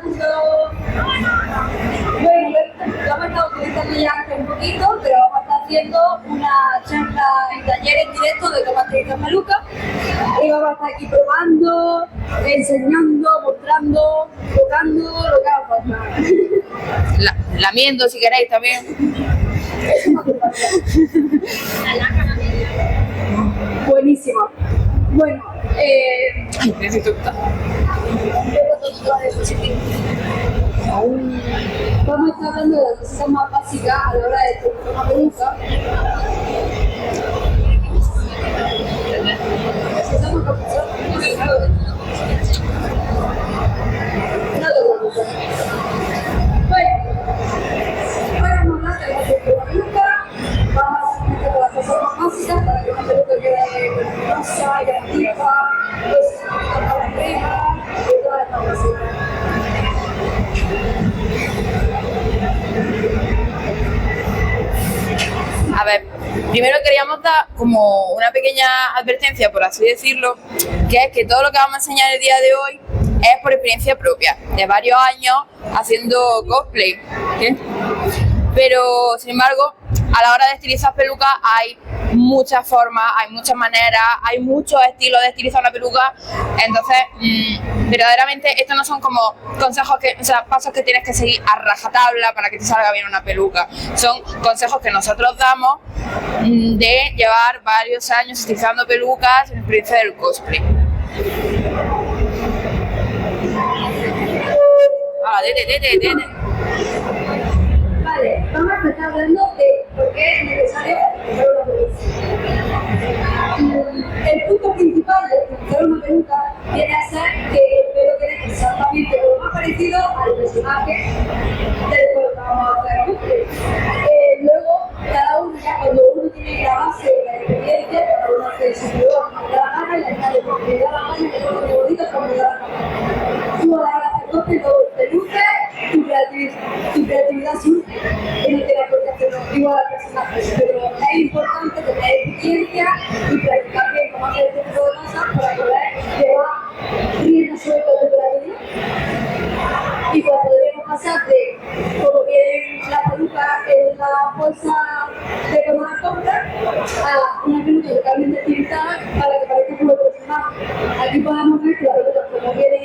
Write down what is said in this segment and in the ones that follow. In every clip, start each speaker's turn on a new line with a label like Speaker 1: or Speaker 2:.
Speaker 1: Bueno, lo hemos estado utilizando ya hace un poquito, pero vamos a estar haciendo una charla en taller en directo de cómo utilizar pelucas. Y vamos a estar aquí probando, enseñando, mostrando, tocando, lo que haga falta.
Speaker 2: Lamiendo si queréis también.
Speaker 1: Eso no hace falta. Buenísimo. Bueno,
Speaker 2: Ay, necesito estar.
Speaker 1: Vamos a estar hablando de las cosas más básicas a la hora de tener una peluca. Vamos a hablar de la peluca, vamos a hacer las cosas más básicas para que una peluca quede hermosa, llamativa, para la crema y todas estas cosas.
Speaker 2: A ver, primero queríamos dar como una pequeña advertencia, por así decirlo, que es que todo lo que vamos a enseñar el día de hoy es por experiencia propia, de varios años haciendo cosplay, ¿sí? Pero, sin embargo, a la hora de estilizar pelucas hay muchas formas, hay muchas maneras, hay muchos estilos de estilizar una peluca. Entonces, verdaderamente estos no son como consejos pasos que tienes que seguir a rajatabla para que te salga bien una peluca. Son consejos que nosotros damos de llevar varios años estilizando pelucas en experiencia del cosplay.
Speaker 1: Vale, vamos a empezar hablando de por qué es necesario utilizar una peluca. El punto principal de utilizar una peluca viene a ser que el pelo quede exactamente lo más parecido al personaje del cual vamos a hacer. Luego, cada uno, ya cuando uno tiene la base de la experiencia, cada uno hace su pelo a la gana y la añade porque le da la gana y le pone muy bonito como le da la gana. Tú a la hora de hacer cosplay, luego te luces, tu creatividad surge y no tienes por qué hacerlo igual al personaje, pero es importante tener experiencia y practicar bien cómo hacer este tipo de cosas para poder llevar rienda suelta tu creatividad. Y pues podríamos pasar de como viene la peluca en la bolsa de cuando la compras a una peluca totalmente estilizada para que parezca como el personaje. Aquí podemos ver que la peluca como viene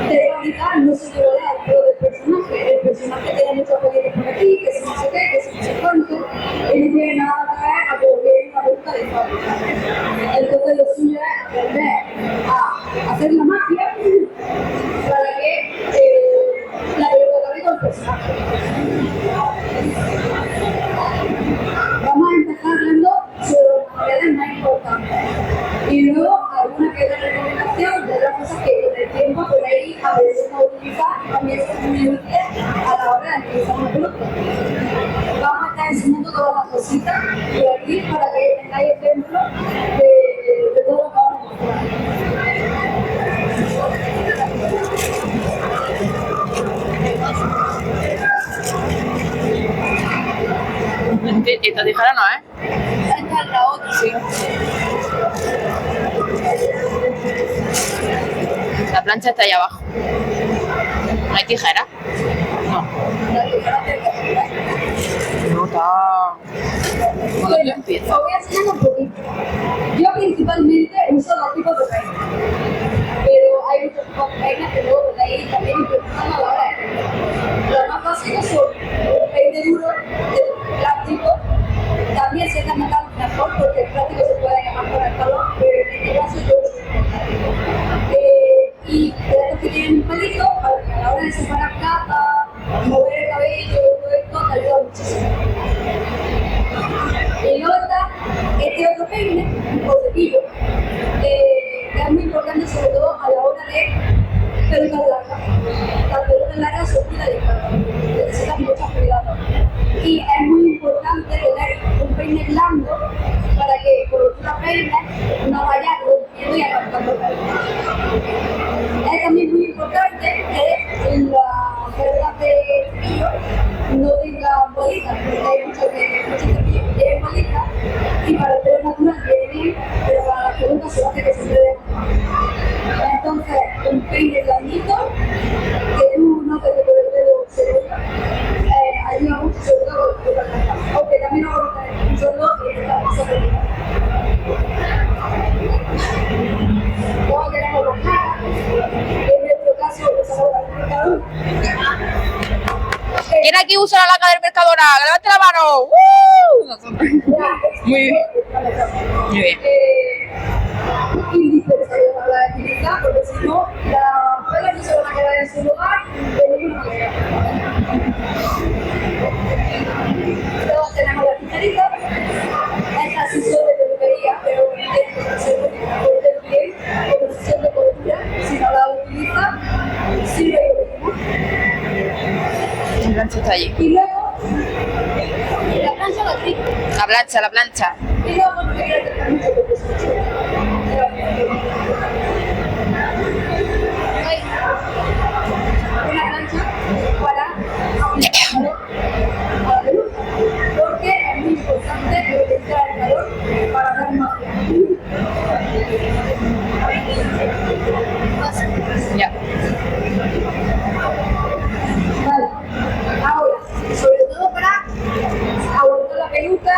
Speaker 1: de fábrica no se lleva al pelo del personaje. El personaje tiene muchos pelillos por aquí, que si no sé qué, que si no sé cuánto, y no tiene nada que ver a como viene una peluca de fábrica. Entonces lo suyo es aprender a hacer la magia para que la peluca acabe con el personaje. Vamos a empezar hablando sobre los materiales más importantes y luego alguna que otra recomendación de otras cosas que con el tiempo podéis aprender a utilizar también son muy útiles a la hora de utilizar una peluca. Vamos a estar enseñando todas las cositas por aquí para que tengáis ejemplos de todo lo que vamos a mostrar.
Speaker 2: Esta tijera no, ¿eh?
Speaker 1: Esta es la otra.
Speaker 2: Sí. La plancha está ahí abajo. ¿No hay tijera? No.
Speaker 1: La tijera
Speaker 2: No está. Bueno, yo empiezo.
Speaker 1: Os voy a enseñar un poquito. Yo principalmente uso dos tipos de peines, pero hay muchos tipos de peines que luego podéis también implementar a la hora de peine. Los más básicos son un peine duro de plástico, también si es de metal mejor porque el plástico se puede quemar con el calor, pero en este caso yo uso y de estos que tienen un pelito para que a la hora de separar capas, mover el cabello, todo esto te ayuda muchísimo. Y luego está este otro peine, o cepillo, que es muy importante sobre todo a la hora de pelucas largas. Las pelucas largas son muy delicadas, necesitan mucho cuidado. Y es muy importante tener un peine blando para que cuando tú la peines no vaya rompiendo y arrancando el pelo. Es también muy importante que las pelucas de cepillo no tengan bolitas, porque hay muchos cepillos que tienen bolitas y para el pelo natural viene bien, pero para las pelucas se hace que se quede. Entonces, un peine blandito que tú
Speaker 2: ¿Quién aquí usa la laca del Mercadona? ¡Levante la mano! Muy bien. Muy bien.
Speaker 1: Indispensable para la actividad, porque si no, las pelas no se van a quedar en su lugar de ninguna manera. Luego tenemos la tijerita. Esta sí son de peluquería, pero tiene que ser de piel, como sesión de cobertura. Si no la utiliza, sirve lo mismo.
Speaker 2: La plancha está allí.
Speaker 1: Y luego, la plancha la tripa.
Speaker 2: La plancha.
Speaker 1: Y luego no quería acercar mucho porque es mucho. Hay una plancha para aplicar a la peluca, porque es muy importante utilizar el calor para dar más tiempo.
Speaker 2: Ya.
Speaker 1: Vale, ahora, sobre todo para aguantar la peluca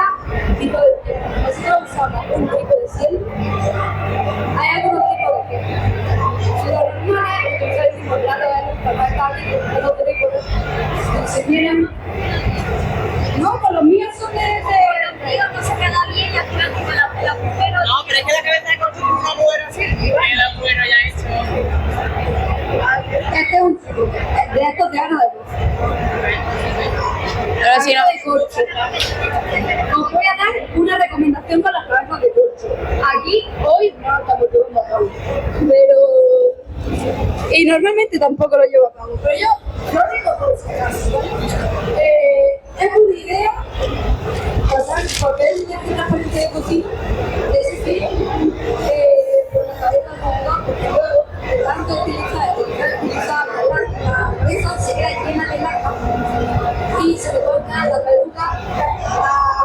Speaker 1: y todo el tiempo. Nosotros usamos un tipo de cielo. Hay algunos tipos de gel. Si los normales, utilizar el tipo de plato de luz para estar otro tipo de. Si vienen. No, con los míos son de. Los míos no se queda bien y al final tiene el agujero.
Speaker 3: No, pero es que la cabeza de corcho tiene un agujero así. Y el agujero ya hecho.
Speaker 1: Este es un chico. De estos de Ana de luz.
Speaker 2: Pero si no.
Speaker 1: Os voy a dar una recomendación con las cabezas de corcho. Aquí, hoy, no estamos llevando a cabo. Pero. Y normalmente tampoco lo llevo a cabo. Pero yo lo digo por si acaso, ¿vale? Es una idea pasar papel de transparente de cocina, de ese estilo, por la cabeza de algodón, porque luego, de tanto utilizar la cabeza, se queda llena de laca y se le puede quedar la peluca a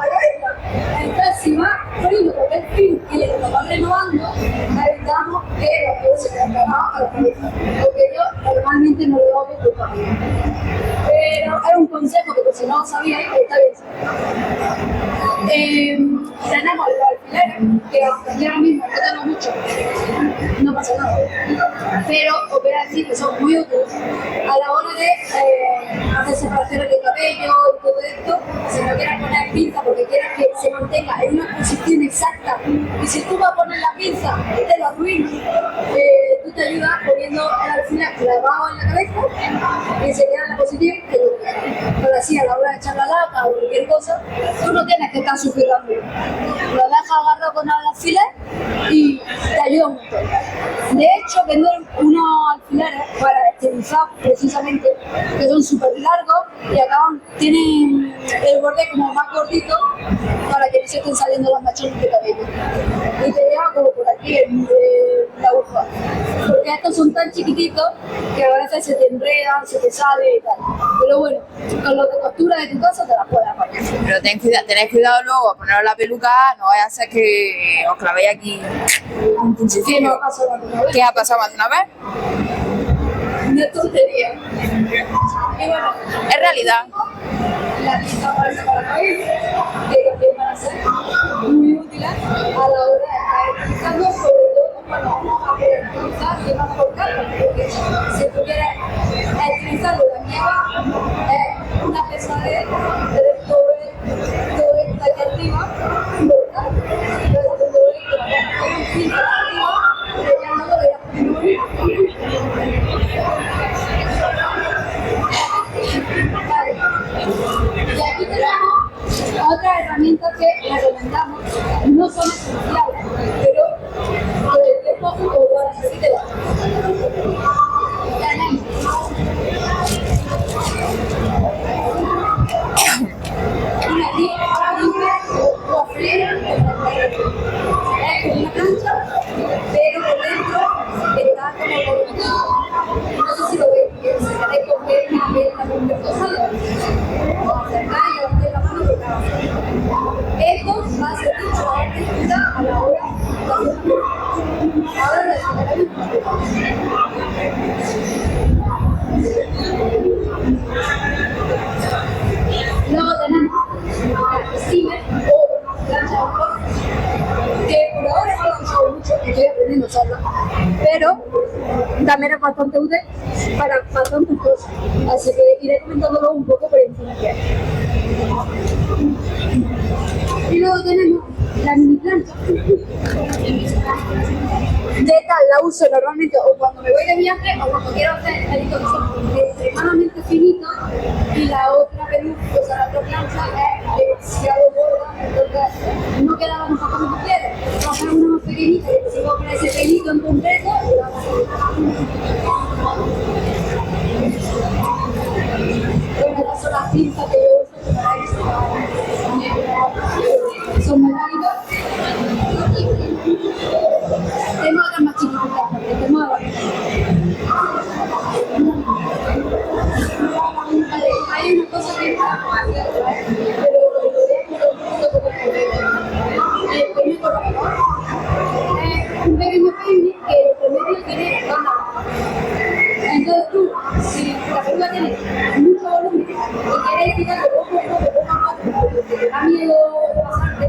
Speaker 1: la cabeza. Entonces, si va poniendo papel film y le va renovando, evitamos que la piel se quede pegada a la cabeza, porque yo normalmente no lo hago por papel. Pero es un consejo que por si no lo sabíais, está bien. Tenemos los alfileres, que aunque ahora mismo no tengo mucho, no pasa nada. Pero os voy a decir que son muy útiles a la hora de hacer separaciones de cabello y todo esto. Si no quieres poner pinza porque quieres que se mantenga en una posición exacta, y si tú vas a poner la pinza y te lo arruinas, tú te ayudas poniendo el alfiler clavado en la cabeza y se queda en la posición que tú quieras. Pero así, a la hora de echar la lata o cualquier cosa, tú no tienes que estar sujetando. Lo dejas agarrado con el alfiler y te ayuda un montón. De hecho, vendo unos alfileres para estilizar precisamente, que son súper largos y tienen el borde como más gordito para que no se estén saliendo las mechones de cabello. Y te lleva como por aquí la aguja. Porque estos son tan chiquititos que a veces se te enredan, se te sale y tal. Pero bueno, con los de costura de tu casa te las puedes apañar.
Speaker 2: Pero tened cuidado luego a poneros la peluca, no vaya a ser que os clavéis aquí un
Speaker 1: ¿Qué
Speaker 2: pinchecillo.
Speaker 1: nos ha pasado alguna vez?
Speaker 2: ¿Qué ha pasado más de una vez?
Speaker 1: Una tontería. Y bueno,
Speaker 2: Es realidad.
Speaker 1: la pinza para sacar la cabeza, que también van a ser muy útiles a la hora de estar utilizando, sobre todo cuando vamos a poder utilizar temas por carga, porque si tú quieres utilizarlo la nieva, es una pesadez tener todo esto aquí arriba, ¿verdad? Entonces, todo esto, con un pinza arriba, pero ya no lo voy a poner. Vale. Y aquí tenemos otras herramientas que recomendamos, no son esenciales, pero con el tiempo os van a servir de una libre o frena, es como una plancha, pero por dentro está como gordito. No sé si lo veis, que se queréis coger una abierta con cosa, o acercáis y os metéis la mano por cada uno. Esto va a ser mucho más distinta a la hora de hacer. Ahora les enseñaré luego tenemos el steamer o plancha de vapor, que por ahora no lo he usado mucho, estoy aprendiendo a usarlo, pero también es bastante útil para bastantes cosas. Así que iré comentándolo un poco por encima. Y luego tenemos la mini plancha. De esta la uso normalmente o cuando me voy de viaje o cuando quiero hacer pelitos extremadamente finitos, y la otra peluca, o sea, la otra plancha es demasiado gorda, entonces no queda a lo mejor como tú quieres. Vamos a hacer una más pequeñita y si compras ese pelito en concreto, y la vas a bueno, estas son las pinzas que yo uso para eso. Son metálicas. Tenemos otras más chiquitas, porque tenemos abajo. Hay una cosa que está pero el peine corrector es un pequeño peine que el promedio tiene 2 navajas. Entonces tú, si la peluca tiene mucho volumen y quieres quitarle poco a poco, porque te da miedo pasarte a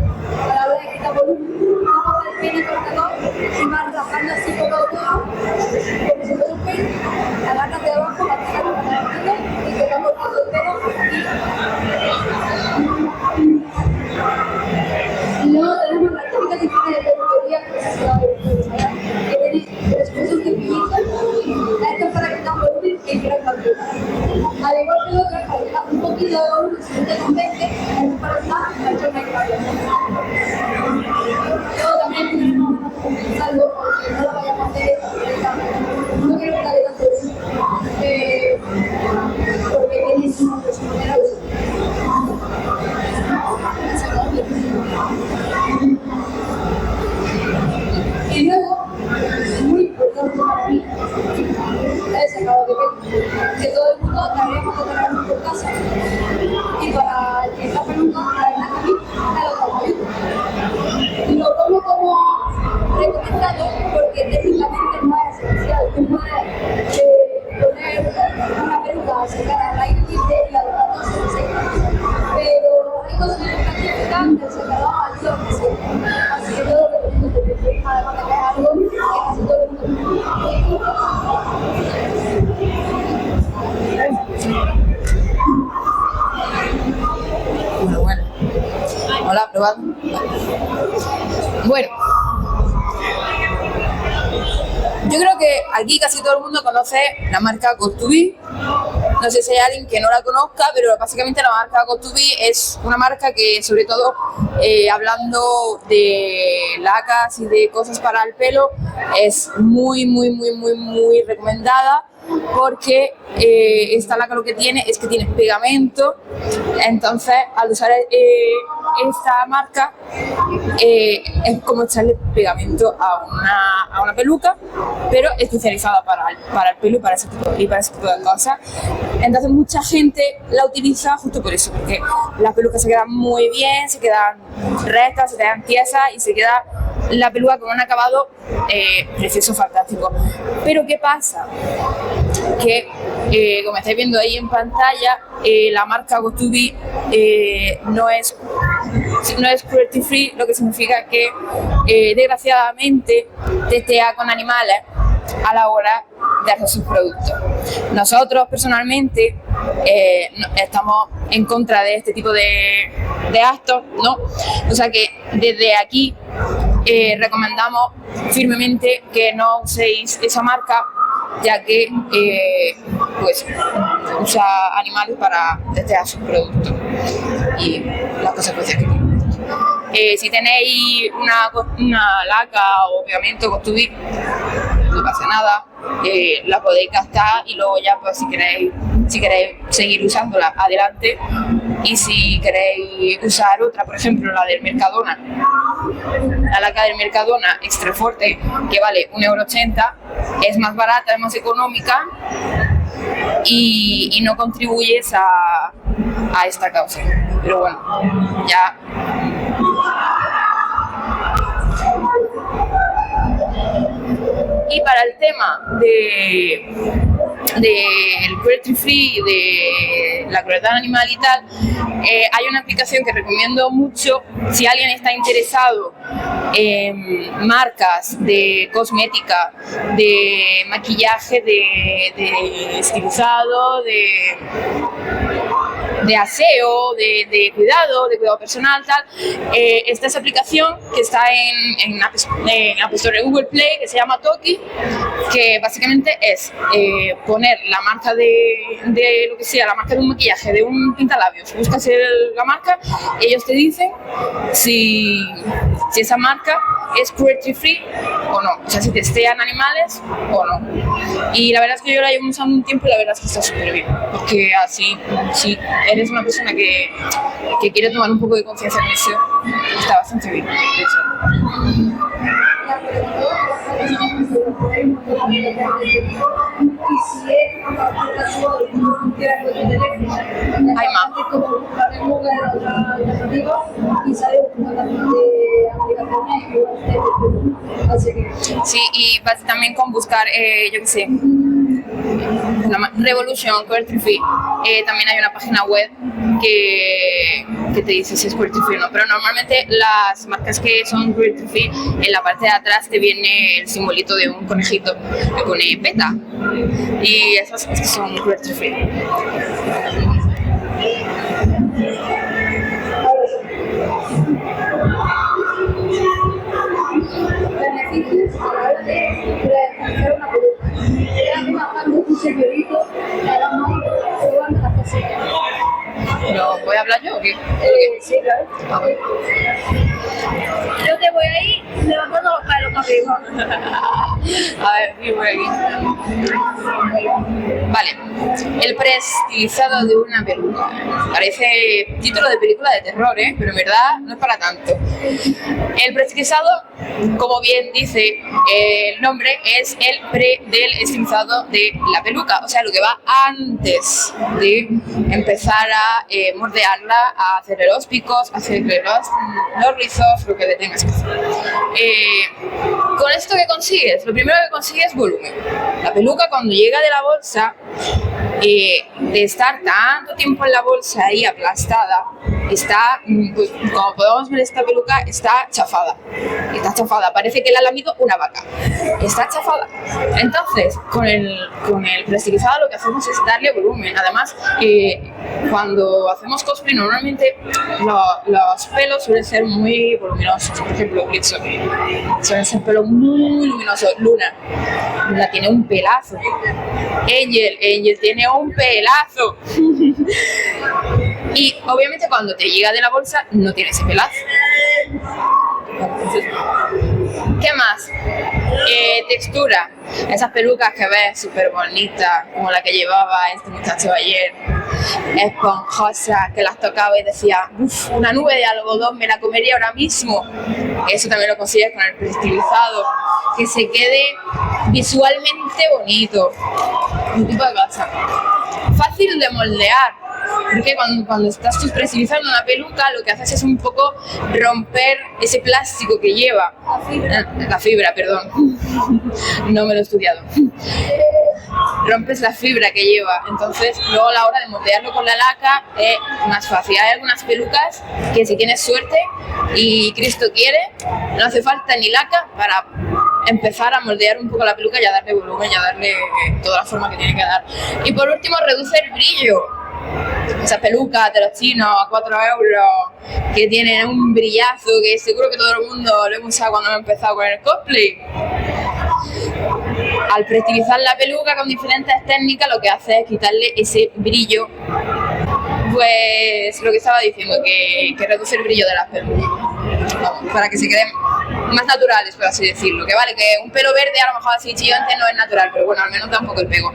Speaker 1: la hora de quitar volumen, vas el peine cortador y vas rasgando así poco a poco, como si fuera un peine, agarras de abajo, vas tirando para adelante y te vas cortando el pelo y luego tenemos la técnica que tiene de peluquería, que tiene después un cepillito. Esto es para quitar volumen y quitar factura. Al igual que lo que para quitar un poquito de volumen, si no te convence, es para quitar mucho más cabello. Luego también tenemos algo porque no lo vayamos a hacer no quiero quitarle tanto porque tiene su manera de usar. Y luego, muy importante para mí, es el lavado de pelo, que todo el mundo deberíamos de tener por casa. Y para el que está peluca, la verdad que a mí me lo tomo bien. Y lo tomo como recomendado porque técnicamente no es esencial. Tú puedes poner una peluca secada al aire libre y la verdad no se seca. Pero hay cosas que practican del secador ayuda a que seca. Así que todo lo que tengo que decir, además de que es algo que casi todo el mundo.
Speaker 2: Bueno. Hola, probad. Bueno. Yo creo que aquí casi todo el mundo conoce la marca Got2b. No sé si hay alguien que no la conozca, pero básicamente la marca Got2b es una marca que, sobre todo hablando de lacas y de cosas para el pelo, es muy recomendada, porque esta laca lo que tiene es que tiene pegamento. Entonces, al usar esta marca es como echarle pegamento a una peluca, pero especializada para el pelo y para ese tipo de cosas. Entonces mucha gente la utiliza justo por eso, porque las pelucas se quedan muy bien, se quedan rectas, se quedan tiesas y se queda la peluca con un acabado precioso, fantástico. Pero ¿qué pasa? Que como estáis viendo ahí en pantalla, la marca Got2b no es cruelty free, lo que significa que desgraciadamente testea con animales a la hora de hacer sus productos. Nosotros personalmente estamos en contra de este tipo de actos, ¿no? O sea que desde aquí recomendamos firmemente que no uséis esa marca, ya que pues usa animales para testear sus productos y las consecuencias que tienen. Si tenéis una laca o pegamento Got2b, no pasa nada, la podéis gastar y luego ya pues si queréis seguir usándola, adelante. Y si queréis usar otra, por ejemplo la del Mercadona, la laca del Mercadona Extra Forte, que vale 1,80 €, es más barata, es más económica y no contribuyes a esta causa. Pero bueno, ya. Y para el tema del cruelty free, de la crueldad animal y tal, hay una aplicación que recomiendo mucho si alguien está interesado en marcas de cosmética, de maquillaje, de estilizado, de aseo, de cuidado personal, tal. Está esa aplicación que está en App Store de Google Play, que se llama Toki, que básicamente es poner la marca de lo que sea, la marca de un maquillaje, de un pintalabios, buscas la marca, ellos te dicen si esa marca es cruelty free o no, o sea, si testean animales o no. Y la verdad es que yo la llevo usando un tiempo y la verdad es que está súper bien, porque así, si eres una persona que quiere tomar un poco de conciencia en eso, está bastante bien, de hecho. Hay más. Sí, y también con buscar, yo qué sé, Revolution, cruelty free, también hay una página web que te dice si es cruelty free o no, pero normalmente las marcas que son cruelty free, en la parte de atrás te viene el simbolito de un conejito que pone PETA, y esas es que son cruelty free.
Speaker 1: Beneficios a la hora de realizar una peluca. Era más cuando tu señorito era más probando las cosillas.
Speaker 2: ¿Pero voy a hablar yo o qué?
Speaker 1: Sí, claro.
Speaker 2: Ah, bueno.
Speaker 1: Yo te voy ahí levantando los pelos para arriba.
Speaker 2: A ver, ¿qué voy aquí? Vale, el preestilizado de una peluca. Parece título de película de terror, pero en verdad no es para tanto. El preestilizado, como bien dice el nombre, es el pre del estilizado de la peluca, o sea, lo que va antes de empezar a moldearla, a hacerle los picos, a hacerle los rizos, lo que le tengas que hacer. ¿Con esto qué consigues? Lo primero que consigues es volumen. La peluca, cuando llega de la bolsa, de estar tanto tiempo en la bolsa ahí aplastada, está, pues como podemos ver, esta peluca está chafada. Está chafada, parece que la ha lamido una vaca. Está chafada. Entonces, con el preestilizado lo que hacemos es darle volumen. Además, cuando hacemos cosplay, normalmente los pelos suelen ser muy voluminosos. Por ejemplo, Blitzo, suelen ser pelos muy luminosos. Luna tiene un pelazo. Angel tiene un pelazo. Y obviamente cuando te llega de la bolsa no tiene ese pelazo. Entonces, ¿qué más? Textura. Esas pelucas que ves súper bonitas, como la que llevaba este muchacho ayer, esponjosas, que las tocaba y decía, uff, una nube de algodón me la comería ahora mismo. Eso también lo consigues con el preestilizado, que se quede visualmente bonito. Un tipo de cosa. Fácil de moldear, porque cuando estás tú preestilizando una peluca, lo que haces es un poco romper ese plástico que lleva. La fibra, perdón. No me lo he estudiado. Rompes la fibra que lleva, entonces luego a la hora de moldearlo con la laca es más fácil. Hay algunas pelucas que, si tienes suerte y Cristo quiere, no hace falta ni laca para empezar a moldear un poco la peluca y a darle volumen y a darle toda la forma que tiene que dar. Y por último, reduce el brillo. Esas pelucas de los chinos a 4 euros que tienen un brillazo que seguro que todo el mundo lo hemos usado cuando hemos empezado con el cosplay. Al preestilizar la peluca con diferentes técnicas, lo que hace es quitarle ese brillo. Pues lo que estaba diciendo, que reduce el brillo de las pelucas. Vamos, para que se queden más naturales, por así decirlo. Que vale, que un pelo verde a lo mejor así chillante no es natural, pero bueno, al menos da un poco el pego.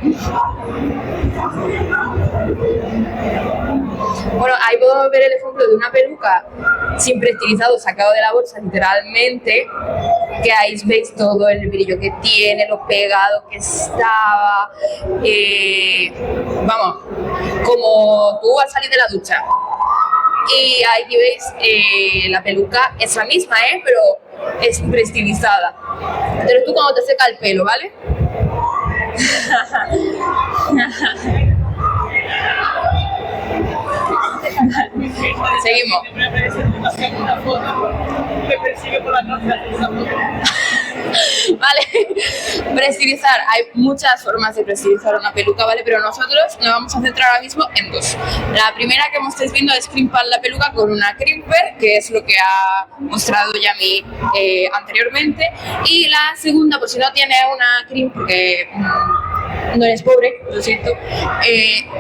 Speaker 2: Bueno, ahí podemos ver el ejemplo de una peluca sin preestilizado, sacado de la bolsa literalmente, que ahí veis todo el brillo que tiene, lo pegado que estaba, vamos, como tú al salir de la ducha. Y aquí veis, la peluca es la misma, pero es preestilizada. Pero tú cuando te seca el pelo, ¿vale? Seguimos.
Speaker 3: Una foto me persigue por la noche.
Speaker 2: Vale, prestilizar. Hay muchas formas de prestilizar una peluca, ¿vale? Pero nosotros nos vamos a centrar ahora mismo en dos. La primera que estáis viendo es crimpar la peluca con una crimper, que es lo que ha mostrado Yami anteriormente. Y la segunda, por si no tienes una crimp, porque no eres pobre, lo siento,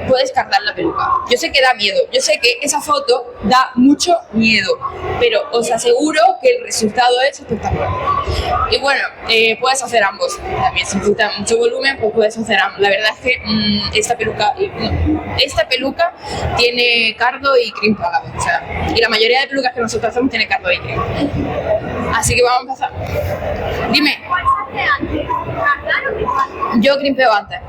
Speaker 2: puedes cargar la peluca. Yo sé que da miedo, yo sé que esa foto da mucho miedo, pero os aseguro que el resultado es espectacular. Y bueno, puedes hacer ambos. También si necesitas mucho volumen, pues puedes hacer ambos. La verdad es que esta peluca tiene cardo y crimp a la vez. O sea, y la mayoría de pelucas que nosotros hacemos tiene cardo y crimp. Así que vamos a empezar. Dime.
Speaker 4: ¿Cuál se hace antes? ¿Cargar o crimpar?
Speaker 2: Yo crimpeo antes.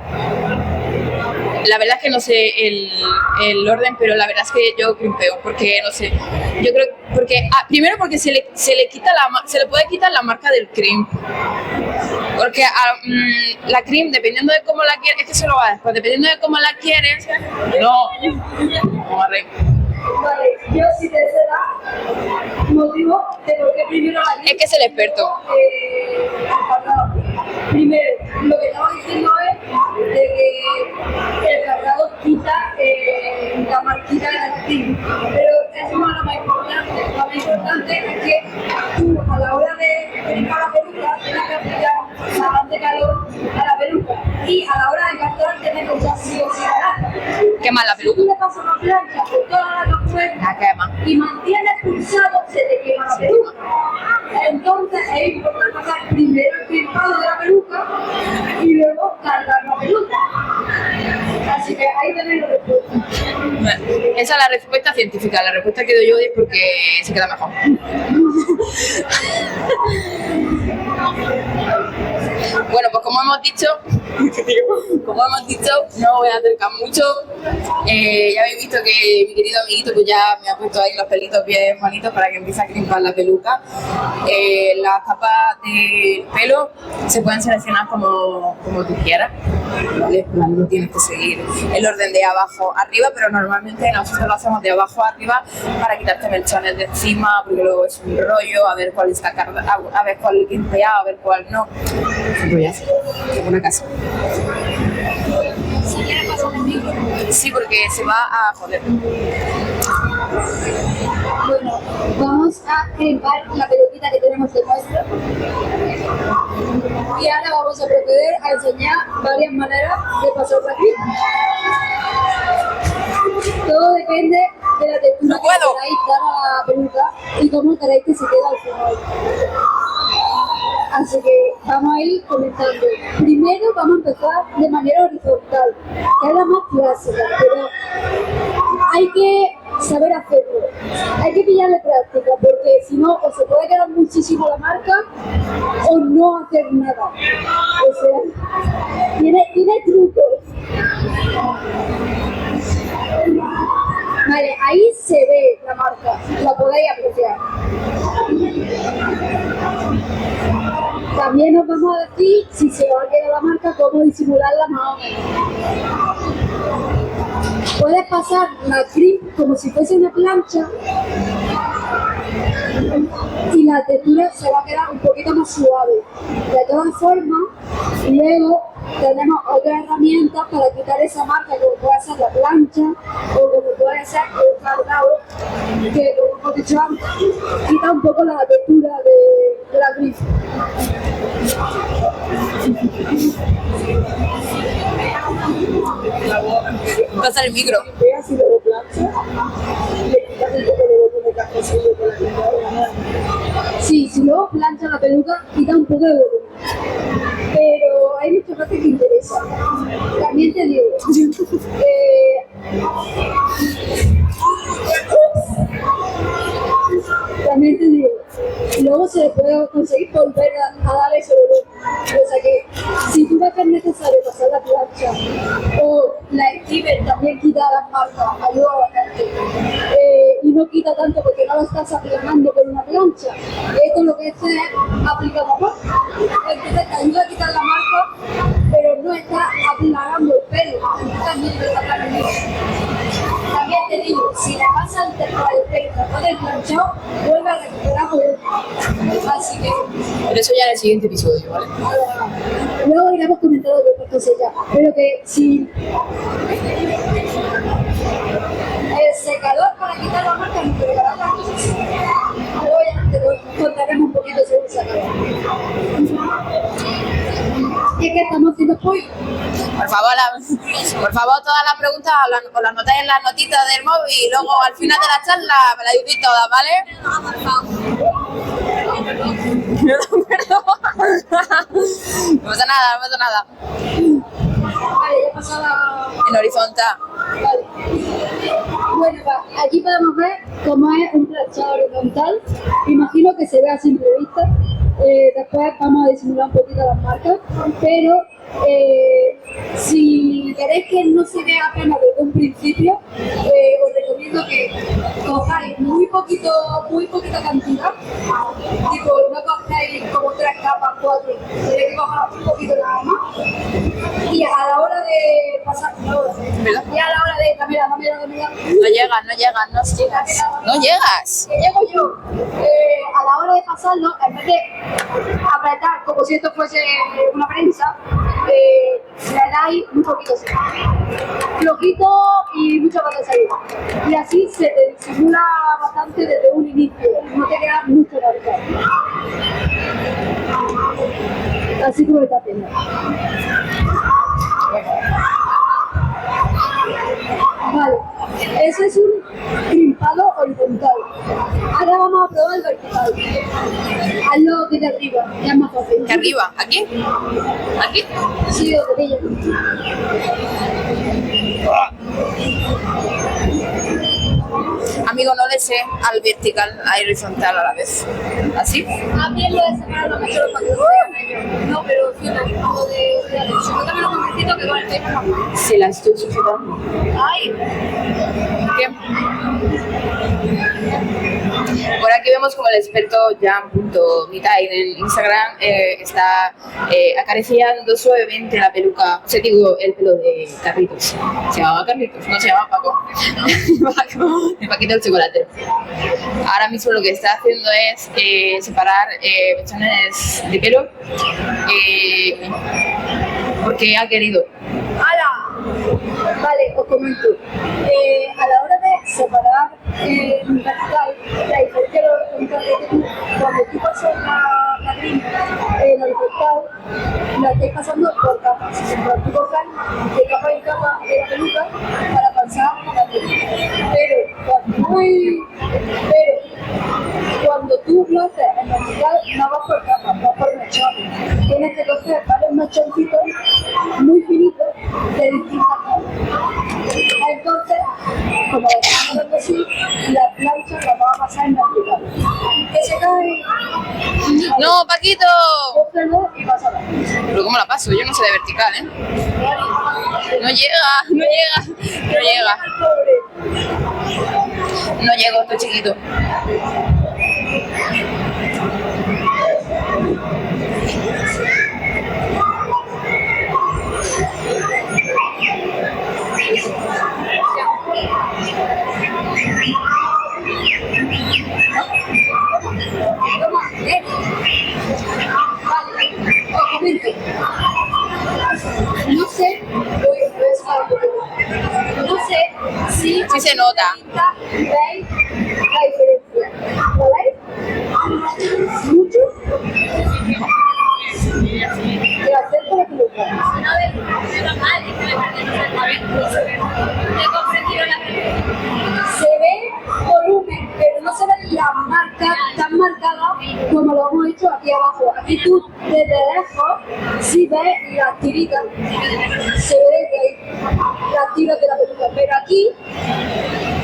Speaker 2: La verdad es que no sé el orden, pero la verdad es que yo crimpeo, porque no sé. Yo creo porque primero porque se le puede quitar la marca del crimp. Porque la crimp, dependiendo de cómo la quieres, es que se lo va después, dependiendo de cómo la quieres, no.
Speaker 1: Vale, yo si te sé dar motivo de por qué primero la
Speaker 2: Es que es el experto.
Speaker 1: Primero, lo que estaba diciendo es de que el cargado quita la marquita de la crimp, pero eso no es lo más importante. Lo más importante es que tú a la hora de crimpar la peluca tienes que aplicar bastante calor a la peluca y a la hora de cargar tienes que usar sí o sí la
Speaker 2: Quema la
Speaker 1: Si tú
Speaker 2: peluca.
Speaker 1: le pasas una plancha por toda la cuerda
Speaker 2: La quema.
Speaker 1: y mantienes pulsado, se te quema la peluca. Entonces es importante hacer primero el crimpado de la peluca y luego cargar la peluca. Así que ahí tenéis la respuesta.
Speaker 2: Bueno, esa es la respuesta científica. La respuesta que doy yo es porque se queda mejor. Bueno, pues como hemos dicho, no voy a acercar mucho. Ya habéis visto que mi querido amiguito pues ya me ha puesto ahí los pelitos bien bonitos para que empiece a crimpar la peluca. Las capas de pelo se pueden seleccionar como tú quieras, ¿vale? No tienes que seguir el orden de abajo a arriba, pero normalmente nosotros lo hacemos de abajo a arriba para quitarte mechones de encima, porque luego es un rollo, a ver cuál está cargado, a ver cuál limpiado, a ver cuál no. Es como una casa.
Speaker 4: Si quieres pasar el micro.
Speaker 2: Sí, porque se va a joder.
Speaker 1: Bueno, vamos a crimpar la peluquita que tenemos de muestra. Y ahora vamos a proceder a enseñar varias maneras de pasar por aquí. Todo depende de la textura
Speaker 2: No
Speaker 1: que
Speaker 2: puedo.
Speaker 1: queráis dar a la peluca y cómo queréis que se quede al final. Así que vamos a ir comentando. Primero vamos a empezar de manera horizontal, que es la más clásica, pero hay que saber hacerlo. Hay que pillarle práctica, porque si no, o se puede quedar muchísimo la marca o no hacer nada. O sea, tiene trucos. Vale, ahí se ve la marca, la podéis apreciar. También os vamos a decir, si se va a quedar la marca, cómo disimularla más o menos. Puedes pasar la crimp como si fuese una plancha y la textura se va a quedar un poquito más suave. De todas formas, luego tenemos otras herramientas para quitar esa marca, como puede ser la plancha o como puede ser el cargado, que como hemos dicho antes, quita un poco la textura de la crimp.
Speaker 2: Pasa el micro.
Speaker 3: Veas y luego plancha, le quitas un poco de volumen que has conseguido con la pintura.
Speaker 1: Sí, si luego plancha la peluca, quita un poco de volumen. Pero hay muchas cosas que interesan. También te digo, luego se le puede conseguir volver a dar ese volumen. O sea que si tú ves que es necesario pasar la plancha o la steamer también quita las marcas, ayuda bastante. Y no quita tanto porque no lo estás aplanando con una plancha. Esto lo que hace es aplicar más. Entonces te ayuda a quitar la marca, pero no está aplanando el pelo. Entonces planchar no te tocar el mismo. También te digo, si le pasa el pelo después del planchado, vuelve a recuperar volumen. Así que
Speaker 2: Pero eso ya en el siguiente episodio, ¿vale?
Speaker 1: luego iremos comentando de otras cosillas. Pero que si el secador para quitar la marca no puede para tanto. Luego ya te contaremos un poquito sobre el secador. Y es que estamos haciendo spoiler.
Speaker 2: Por favor, todas las preguntas os las notáis en las notitas del móvil y luego al final de la charla me las decís todas, ¿vale? Perdón. No pasa nada, no pasa nada.
Speaker 1: Vale, ya pasó la...
Speaker 2: En horizontal.
Speaker 1: Vale. Bueno, aquí podemos ver cómo es un planchado horizontal. Imagino que se ve a simple vista. Después vamos a disimular un poquito las marcas, pero si queréis que no se vea apenas desde un principio, os recomiendo que cojáis muy poquita cantidad, tipo no cojáis como 3 capas, 4, tenéis que coger un poquito nada más, y a la hora de pasar, y a la hora de caminar,
Speaker 2: No llegas.
Speaker 1: que llego yo, a la hora de pasarlo, en vez de apretar como si esto fuese una prensa, le dais un poquito así, flojito y mucho más de salida. Y así se te disimula bastante desde un inicio, no te queda mucho marcado. Así como lo está haciendo. Vale, eso es un crimpado horizontal. Ahora vamos a probar el vertical. Hazlo desde arriba, ya es más fácil.
Speaker 2: ¿Qué arriba? ¿Aquí? ¿Aquí?
Speaker 1: Sí, lo que pilla.
Speaker 2: Amigo, no le sé al vertical, al horizontal a la vez. ¿Así?
Speaker 1: A mí lo de separar los mechos para que no se vean ellos. No, pero sí, lo de sujetármelo con vestido que con el paper no.
Speaker 2: Sí, la estoy sujetando.
Speaker 1: Ay,
Speaker 2: ¿Qué? Por aquí vemos como el experto Jan.mitai en Instagram está acariciando suavemente la peluca, o sea, digo, el pelo de Carlitos. ¿Se llamaba Carlitos? No, se llamaba Paco. El Paquito del chocolatero. Ahora mismo lo que está haciendo es separar mechones de pelo porque ha querido.
Speaker 1: ¡hala! Vale, os comento. A la hora de separar vertical, la diferencia de lo horizontal es que tú, cuando tú pasas la crin en horizontal, la estáis pasando por capas. Cuando tú coges de capa en capa de la peluca para pasar la peluca. Cuando tú lo haces en vertical, no vas por capas, vas por mechones. Tienes que coger varios mechoncitos muy finitos de distintas capas. Entonces, como estamos haciendo así, la plancha la vamos a pasar en vertical. Que se cae.
Speaker 2: ¡No, Paquito!
Speaker 1: Cógelo y pásala.
Speaker 2: Pero ¿cómo la paso? Yo no sé de vertical, ¿eh? No llega. No llego, estoy chiquito.
Speaker 1: No sé, si
Speaker 2: Sí se nota.
Speaker 1: veis la diferencia. ¿Lo veis? Mucho. Y hacer para que lo veáis.
Speaker 4: Una vez me va mal y me parece que tengo ofrecido la
Speaker 1: Se ve volumen, pero no se ven las marcas tan marcadas como lo hemos hecho aquí abajo. Aquí tú desde lejos sí ves las tiritas, se ve desde ahí las tiras de la peluca, pero aquí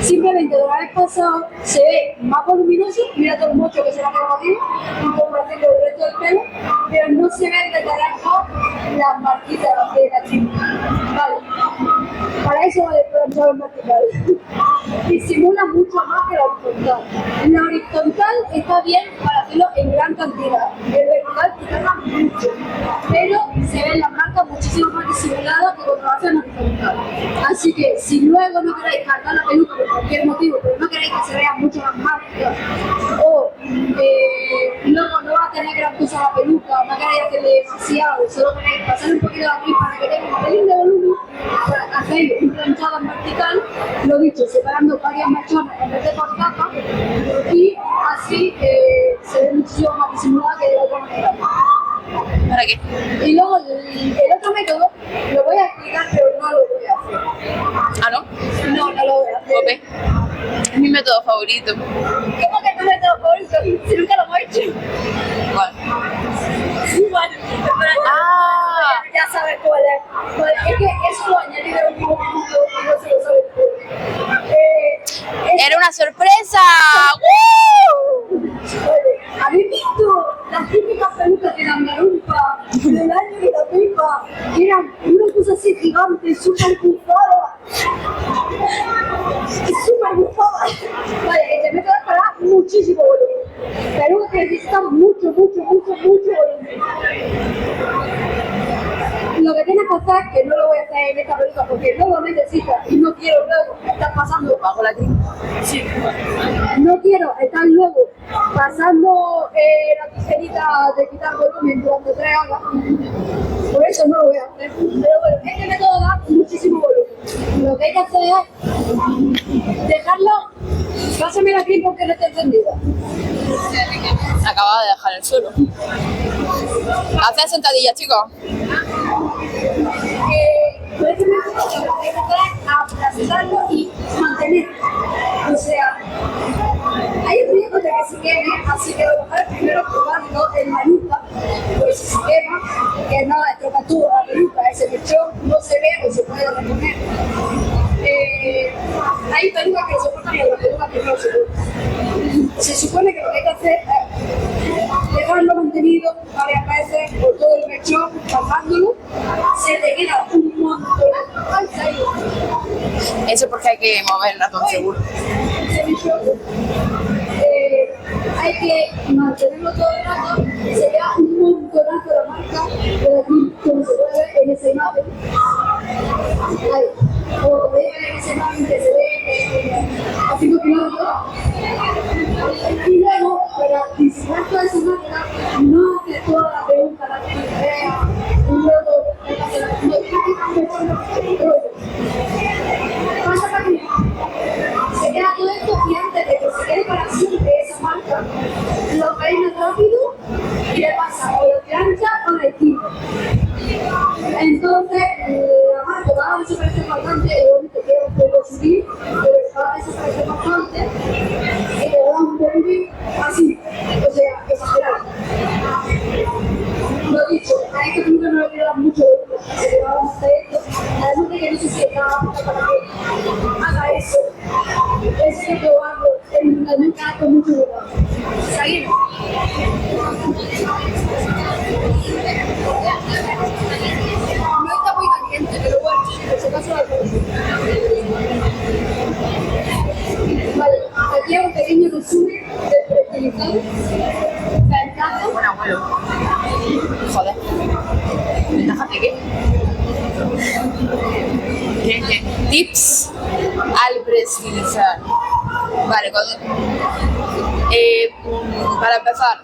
Speaker 1: simplemente de una vez pasado se ve más voluminoso, mira todo el mocho que se le ha quedado aquí en comparación con el resto del pelo, pero no se ven desde lejos las marquitas de la tira. Vale, para eso vale el planchado en vertical. Disimula mucho más que la horizontal. La horizontal está bien para hacerlo en gran cantidad. El vertical te tarda mucho, pero se ven las marcas muchísimo más disimuladas que cuando lo hacen en horizontal. Así que si luego no queréis cargar la peluca por cualquier motivo, pero no queréis que se vean mucho las marcas, o luego no va a tener gran cosa la peluca, no queréis hacerle demasiado, solo queréis pasar un poquito la clip para que tenga un pelín de volumen, pues hacéis un planchado en vertical, lo dicho, separando varias mechones en vez de por capa, y así se ve muchísimo más disimulada que de otra manera.
Speaker 2: ¿Para qué?
Speaker 1: Y luego el otro método lo voy a explicar, pero no lo voy a hacer.
Speaker 2: ¿Ah, no?
Speaker 1: No lo voy a hacer.
Speaker 2: Jope. Es mi método favorito.
Speaker 1: ¿Cómo que tu método favorito? Si nunca lo hemos hecho.
Speaker 2: ¿Cuál?
Speaker 1: Bueno,
Speaker 2: Ah,
Speaker 1: ya sabes cuál es. Pues es que eso lo añadí de último minuto y no se lo sabe el
Speaker 2: era una sorpresa. ¡Woo!
Speaker 1: ¿habéis visto las típicas pelucas de la Garumpa, del año de la pipa? Que eran una cosa así gigante, súper bufada. Súper bufada. Vale, este método es para muchísimo volumen. Pelucas que necesitan mucho volumen. Lo que tienes que hacer, que no lo voy a hacer en esta peluca porque no lo necesitas y no quiero luego estar pasando
Speaker 2: Bajo la crin.
Speaker 1: Sí. No quiero estar luego pasando la tijerita de quitar volumen durante 3 horas. Por eso no lo voy a hacer. Pero bueno, este método da muchísimo volumen. Lo que hay que hacer es dejarlo. Pásame la crin porque no está encendida.
Speaker 2: Acababa de dejar el suelo. Hacer sentadillas, chicos.
Speaker 1: Por este método lo que hay que hacer es aplastarlo y mantener. O sea, hay un riesgo de que se queme, así que lo mejor es primero probarlo en la lupa, pues si se quema, que no estropatúa la peluca, ese mechón no se ve o se puede reponer. Hay pelucas que lo soportan y otras pelucas que no lo soportan. Se supone que lo que hay que hacer es dejarlo mantenido varias veces por todo el mechón, bajándolo, se te queda un montón.
Speaker 2: Eso porque hay que mover el ratón seguro.
Speaker 1: Hay que mantenerlo todo el rato, se vea un montonazo la marca de aquí, como se puede ver en esa imagen. Ahí, como veis en esa imagen que se ve a 5 kilómetros. Y luego, para disimular toda esa marca, no hace toda la pregunta, la que vea, y luego, pasa para aquí. Se queda todo esto y antes de que se quede para siempre esa marca, lo peina rápido y le pasa o lo plancha o lo estira. Entonces, la marca cada vez se parece bastante, obviamente queda un poco sutil, pero cada vez se parece bastante y le da un volumen así, o sea, exagerado. Lo dicho, a este punto no le queda mucho volumen, se le va a hacer esto, además de que no sé si está para que haga eso. Es que probarlo en una nuca con mucho cuidado. Seguimos. No está muy caliente, pero bueno, por si acaso la cosa. Vale, aquí hay un pequeño resumen del preestilizado. Ventaja.
Speaker 2: Bueno, abuelo. Joder. ¿Ventaja de qué? ¿Qué? Tips al preestilizar. Vale, para empezar,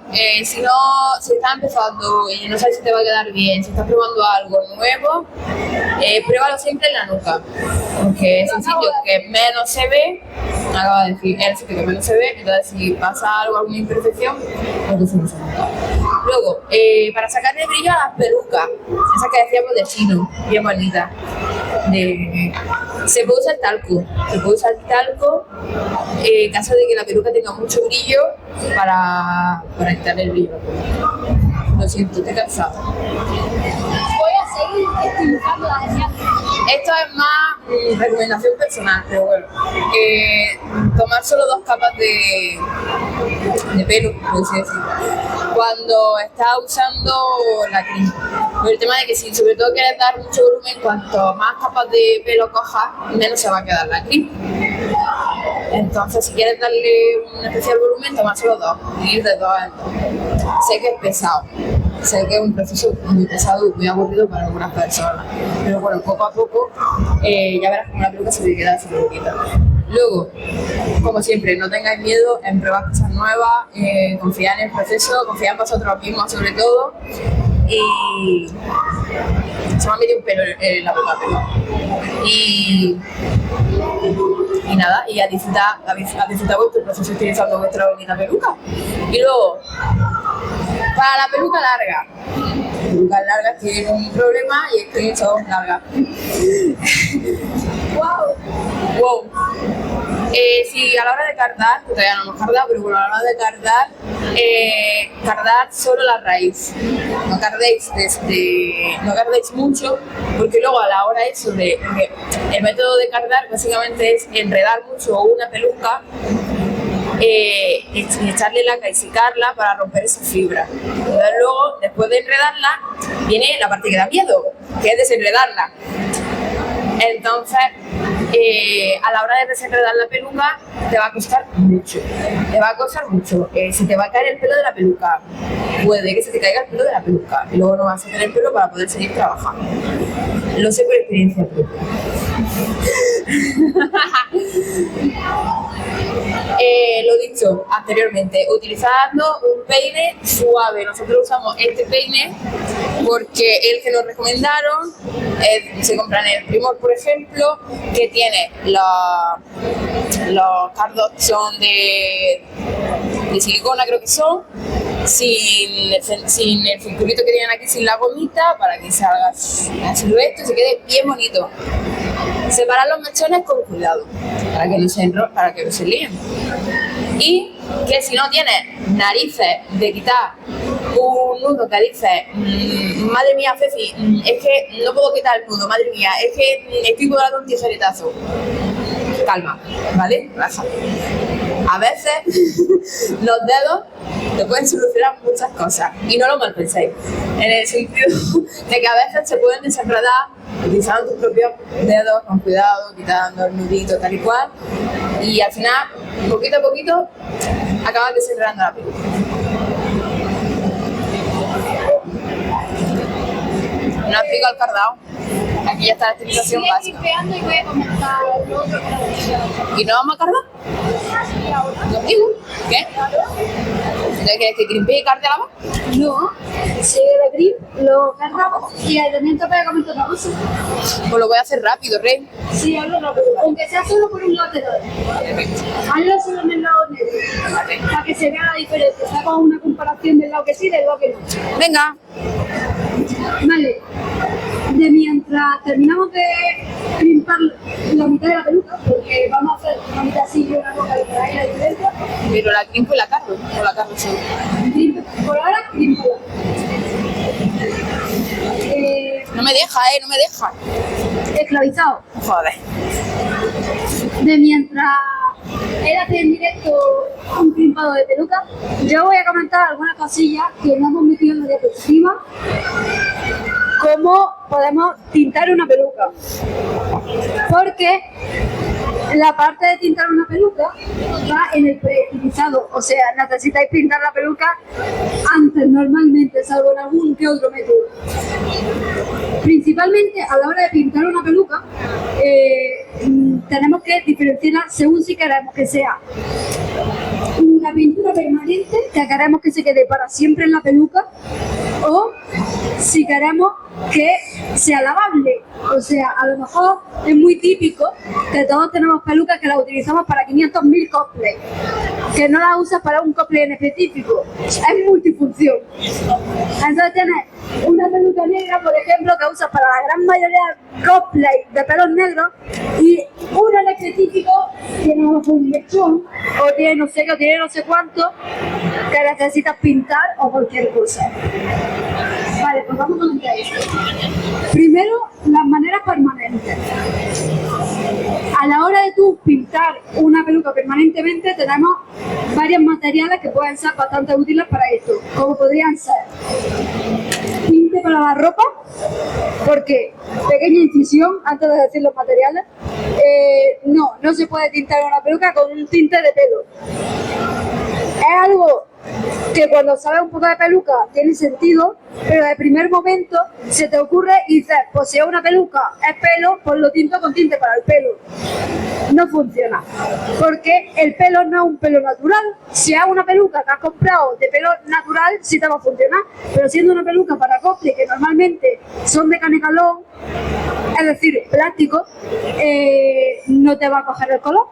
Speaker 2: si estás empezando y no sabes si te va a quedar bien, si estás probando algo nuevo, pruébalo siempre en la nuca, porque es el sitio que menos se ve, acaba de decir, es el sitio que menos se ve, entonces si pasa algo, alguna imperfección, entonces no se nota. Luego, para sacarle brillo a las pelucas, esas que decíamos de chino, bien bonitas, se puede usar talco, en caso de que la peluca tenga mucho brillo para quitarle el brillo. Lo siento, estoy cansado.
Speaker 1: Voy a seguir estilizando la de siempre.
Speaker 2: Esto es más recomendación personal, pero bueno, tomar solo 2 capas de pelo, por así decirlo, cuando estás usando la crin. Por el tema de que si sobre todo quieres dar mucho volumen, cuanto más capas de pelo cojas, menos se va a quedar la crin. Entonces, si quieres darle un especial volumen, toma solo 2, ir de 2 en 2. Sé que es pesado, sé que es un proceso muy pesado y muy aburrido para algunas personas, pero bueno, poco a poco ya verás como la peluca se te queda súper bonita. Luego, como siempre, no tengáis miedo en probar cosas nuevas, confiar en el proceso, confiar en vosotros mismos sobre todo. Y se me ha metido un pelo en la boca, y nada, y a disfrutar vuestro proceso utilizando vuestra bonita peluca. Y luego, para la peluca larga, pelucas largas tienen un problema y es que son largas. Wow. Si a la hora de cardar, que todavía no hemos cardado, pero bueno, a la hora de cardar solo la raíz. No cardéis mucho, porque luego a la hora el método de cardar básicamente es enredar mucho una peluca y echarle laca y secarla para romper esa fibra. Entonces, luego, después de enredarla, viene la parte que da miedo, que es desenredarla. Entonces, a la hora de desenredar la peluca te va a costar mucho, se te va a caer el pelo de la peluca, puede que se te caiga el pelo de la peluca y luego no vas a tener pelo para poder seguir trabajando. Lo sé por experiencia propia. Lo dicho anteriormente, utilizando un peine suave. Nosotros usamos este peine porque el que nos recomendaron se compra en el Primor, por ejemplo, que tiene los cardos son de silicona, creo que son, sin el cinturito que tienen aquí, sin la gomita, para que salga la silueta y se quede bien bonito. Separar los mechones con cuidado, para que no se líen. Y que si no tienes narices de quitar un nudo que dices, madre mía, Fefi, es que no puedo quitar el nudo, madre mía, es que estoy por dar un tijeretazo. Calma, ¿vale? Relaja. A veces los dedos te pueden solucionar muchas cosas y no lo malpenséis, en el sentido de que a veces se pueden desenredar utilizando tus propios dedos con cuidado, quitando el nudito tal y cual, y al final, poquito a poquito, acabas desenredando la peluca. No explico el cardado. Aquí ya está la estilización básica.
Speaker 4: Y voy a comentar lo otro.
Speaker 2: ¿Y no vamos a cardar? ¿Contigo? ¿Qué? ¿Entonces quieres que crimpee y carde a la mano?
Speaker 1: No, si el grip lo cargamos y al elemento pegamos otra cosa.
Speaker 2: Pues lo voy a hacer rápido, Rey.
Speaker 1: Sí, hazlo rápido, aunque sea solo por un lateral. Hazlo solo en el lado negro, para que se vea la diferencia. Hagamos una comparación del lado que sí y del lado que no.
Speaker 2: Venga.
Speaker 1: Vale, de mientras terminamos de crimpar la mitad de la peluca, porque vamos a hacer una mitad así y una boca de por ahí la diferencia.
Speaker 2: Pero la crimpo y la cargo, o la cargo solo.
Speaker 1: Por ahora, crimpala.
Speaker 2: No me deja, no me deja.
Speaker 1: Esclavizado.
Speaker 2: Joder.
Speaker 1: De mientras él hace en directo un crimpado de peluca, yo voy a comentar algunas cosillas que no hemos metido en la diapositiva. Cómo podemos tintar una peluca. Porque la parte de tintar una peluca va en el preestilizado, o sea, necesitáis pintar la peluca antes normalmente, salvo en algún que otro método. Principalmente a la hora de pintar una peluca, tenemos que diferenciarla según si queremos que sea una pintura permanente, que queremos que se quede para siempre en la peluca, o si queremos que sea lavable. O sea, a lo mejor es muy típico que todos tenemos pelucas que las utilizamos para 500.000 cosplays, que no las usas para un cosplay en específico, es multifunción. Entonces tienes una peluca negra, por ejemplo, que usas para la gran mayoría de cosplay de pelos negros, y una en específico tiene un mechón, o tiene no sé qué, o tiene no sé cuánto, que necesitas pintar o cualquier cosa. Vale, pues vamos a comentar esto. Primero, las maneras permanentes. A la hora de tú pintar una peluca permanentemente, tenemos varios materiales que pueden ser bastante útiles para esto, como podrían ser tinte para la ropa, porque, pequeña incisión antes de decir los materiales, no se puede tintar una peluca con un tinte de pelo. Es algo que cuando sabes un poco de peluca tiene sentido, pero de primer momento se te ocurre y dices, pues si es una peluca, es pelo, pues lo tinto con tinte para el pelo. No funciona, porque el pelo no es un pelo natural. Si es una peluca que has comprado de pelo natural, sí te va a funcionar, pero siendo una peluca para cosplay, que normalmente son de canecalón, es decir, plástico, no te va a coger el color.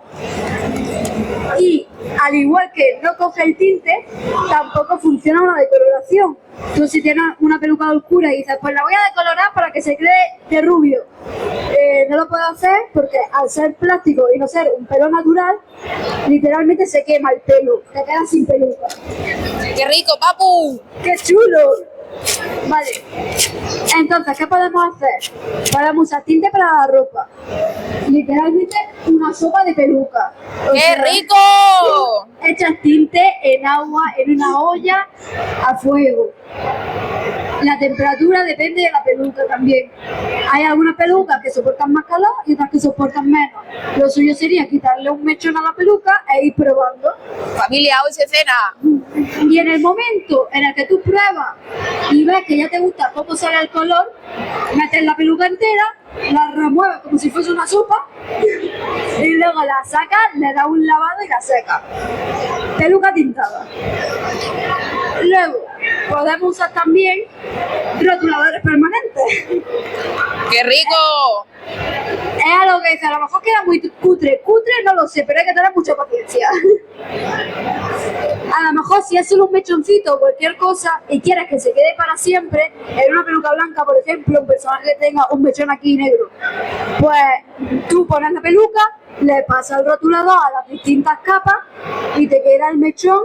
Speaker 1: Y al igual que no coge el tinte, tampoco funciona una decoloración. Tú si tienes una peluca oscura y dices, pues la voy a decolorar para que se quede de rubio, no lo puedo hacer porque al ser plástico y no ser un pelo natural, literalmente se quema el pelo, te quedas sin peluca.
Speaker 2: ¡Qué rico, papu!
Speaker 1: ¡Qué chulo! Vale, entonces, ¿qué podemos hacer? Podemos usar tinte para la ropa. Literalmente una sopa de peluca. O
Speaker 2: ¡Qué
Speaker 1: sea,
Speaker 2: rico!
Speaker 1: Echas tinte en agua, en una olla, a fuego. La temperatura depende de la peluca también. Hay algunas pelucas que soportan más calor y otras que soportan menos. Lo suyo sería quitarle un mechón a la peluca e ir probando.
Speaker 2: Familia, hoy se cena.
Speaker 1: Y en el momento en el que tú pruebas y ves que ya te gusta cómo sale el color, metes la peluca entera, la remueves como si fuese una sopa y luego la sacas, le das un lavado y la secas. Peluca tintada. Luego podemos usar también rotuladores permanentes.
Speaker 2: ¡Qué rico!
Speaker 1: Es algo que dice, a lo mejor queda muy cutre. Cutre no lo sé, pero hay que tener mucha paciencia. A lo mejor si es solo un mechoncito o cualquier cosa y quieres que se quede para siempre, en una peluca blanca, por ejemplo, un personaje que tenga un mechón aquí negro, pues tú pones la peluca, le pasas el rotulador a las distintas capas y te queda el mechón